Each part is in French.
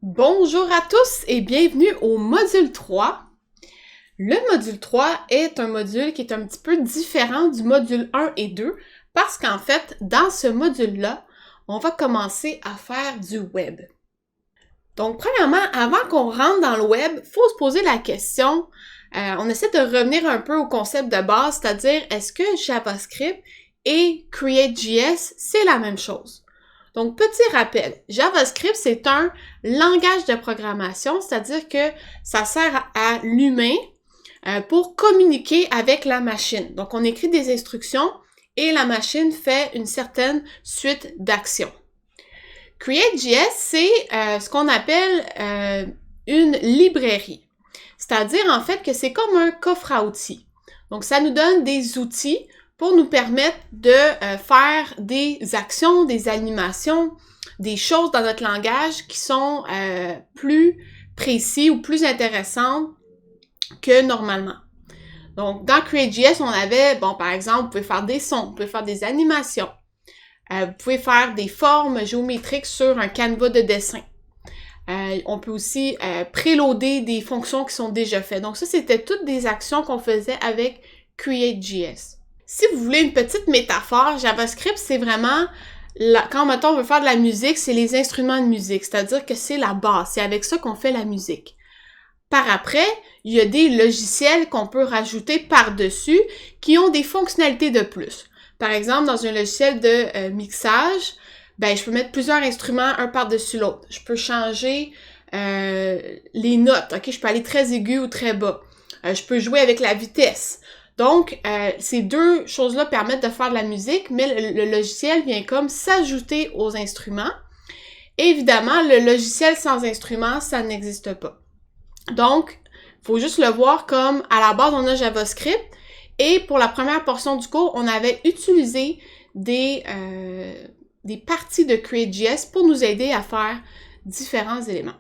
Bonjour à tous et bienvenue au module 3. Le module 3 est un module qui est un petit peu différent du module 1 et 2 parce qu'en fait, dans ce module-là, on va commencer à faire du web. Donc, premièrement, avant qu'on rentre dans le web, il faut se poser la question, on essaie de revenir un peu au concept de base, c'est-à-dire est-ce que JavaScript et Create.js, c'est la même chose? Donc, petit rappel, JavaScript, c'est un langage de programmation, c'est-à-dire que ça sert à l'humain pour communiquer avec la machine. Donc, on écrit des instructions et la machine fait une certaine suite d'actions. Create.js, c'est ce qu'on appelle une librairie. C'est-à-dire, en fait, que c'est comme un coffre à outils. Donc, ça nous donne des outils pour nous permettre de faire des actions, des animations, des choses dans notre langage qui sont plus précis ou plus intéressantes que normalement. Donc, dans Create.js, on avait, par exemple, vous pouvez faire des sons, vous pouvez faire des animations, vous pouvez faire des formes géométriques sur un canevas de dessin. On peut aussi préloader des fonctions qui sont déjà faites. Donc, ça, c'était toutes des actions qu'on faisait avec Create.js. Si vous voulez une petite métaphore, JavaScript, c'est vraiment, quand mettons on veut faire de la musique, c'est les instruments de musique, c'est-à-dire que c'est la base, c'est avec ça qu'on fait la musique. Par après, il y a des logiciels qu'on peut rajouter par-dessus qui ont des fonctionnalités de plus. Par exemple, dans un logiciel de mixage, je peux mettre plusieurs instruments un par-dessus l'autre. Je peux changer les notes, ok? Je peux aller très aigu ou très bas. Je peux jouer avec la vitesse. Donc, ces deux choses-là permettent de faire de la musique, mais le logiciel vient comme s'ajouter aux instruments. Évidemment, le logiciel sans instruments, ça n'existe pas. Donc, il faut juste le voir comme, à la base, on a JavaScript, et pour la première portion du cours, on avait utilisé des parties de Create.js pour nous aider à faire différents éléments.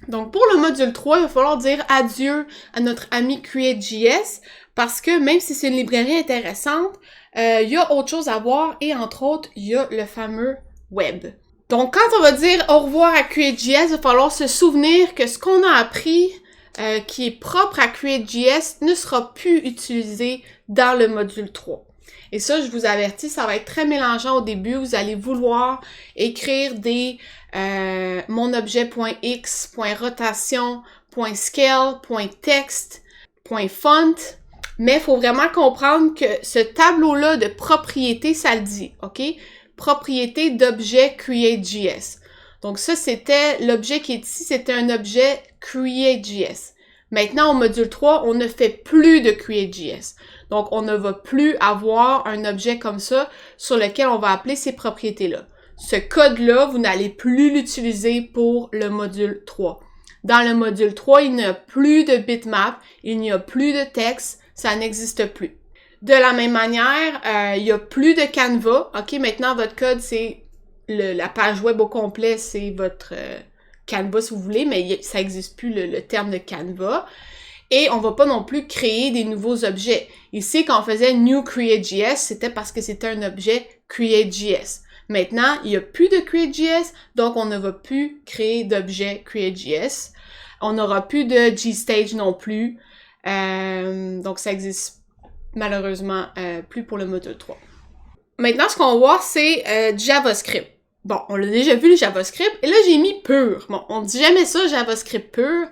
Donc, pour le module 3, il va falloir dire adieu à notre ami Create.js parce que même si c'est une librairie intéressante, il y a autre chose à voir et entre autres, il y a le fameux web. Donc, quand on va dire au revoir à Create.js, il va falloir se souvenir que ce qu'on a appris qui est propre à Create.js ne sera plus utilisé dans le module 3. Et ça, je vous avertis, ça va être très mélangeant au début. Vous allez vouloir écrire des monobjet.x, .rotation, .scale, .text, .font. Mais il faut vraiment comprendre que ce tableau-là de propriété, ça le dit, OK? Propriété d'objet Create.js. Donc ça, c'était l'objet qui est ici, c'était un objet Create.js. Maintenant, au module 3, on ne fait plus de Create.js. Donc, on ne va plus avoir un objet comme ça sur lequel on va appeler ces propriétés-là. Ce code-là, vous n'allez plus l'utiliser pour le module 3. Dans le module 3, il n'y a plus de bitmap, il n'y a plus de texte, ça n'existe plus. De la même manière, il n'y a plus de Canva. OK, maintenant, votre code, c'est la page web au complet, c'est votre Canva si vous voulez, mais ça n'existe plus le terme de Canva. Et on va pas non plus créer des nouveaux objets. Ici, quand on faisait New Create.js, c'était parce que c'était un objet Create.js. Maintenant, il n'y a plus de Create.js, donc on ne va plus créer d'objet Create.js. On n'aura plus de GStage non plus. Donc, ça existe malheureusement plus pour le module 3. Maintenant, ce qu'on va voir, c'est JavaScript. Bon, on l'a déjà vu le JavaScript, et là, j'ai mis pur. Bon, on dit jamais ça, JavaScript pur.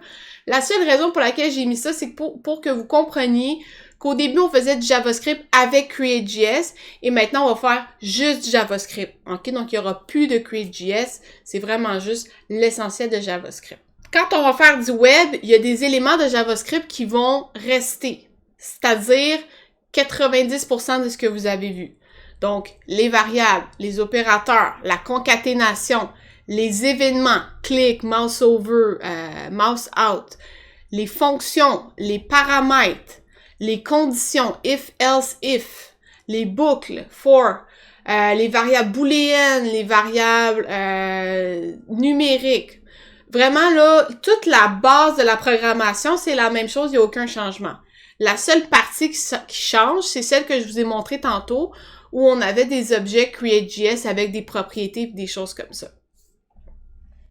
La seule raison pour laquelle j'ai mis ça, c'est pour que vous compreniez qu'au début, on faisait du JavaScript avec Create.js, et maintenant, on va faire juste du JavaScript. OK? Donc, il n'y aura plus de Create.js. C'est vraiment juste l'essentiel de JavaScript. Quand on va faire du web, il y a des éléments de JavaScript qui vont rester. C'est-à-dire 90% de ce que vous avez vu. Donc, les variables, les opérateurs, la concaténation, les événements, click, mouse over, mouse out, les fonctions, les paramètres, les conditions, if, else, if, les boucles, for, les variables booléennes, les variables numériques. Vraiment, là, toute la base de la programmation, c'est la même chose, il n'y a aucun changement. La seule partie qui change, c'est celle que je vous ai montrée tantôt, où on avait des objets Create.js avec des propriétés et des choses comme ça.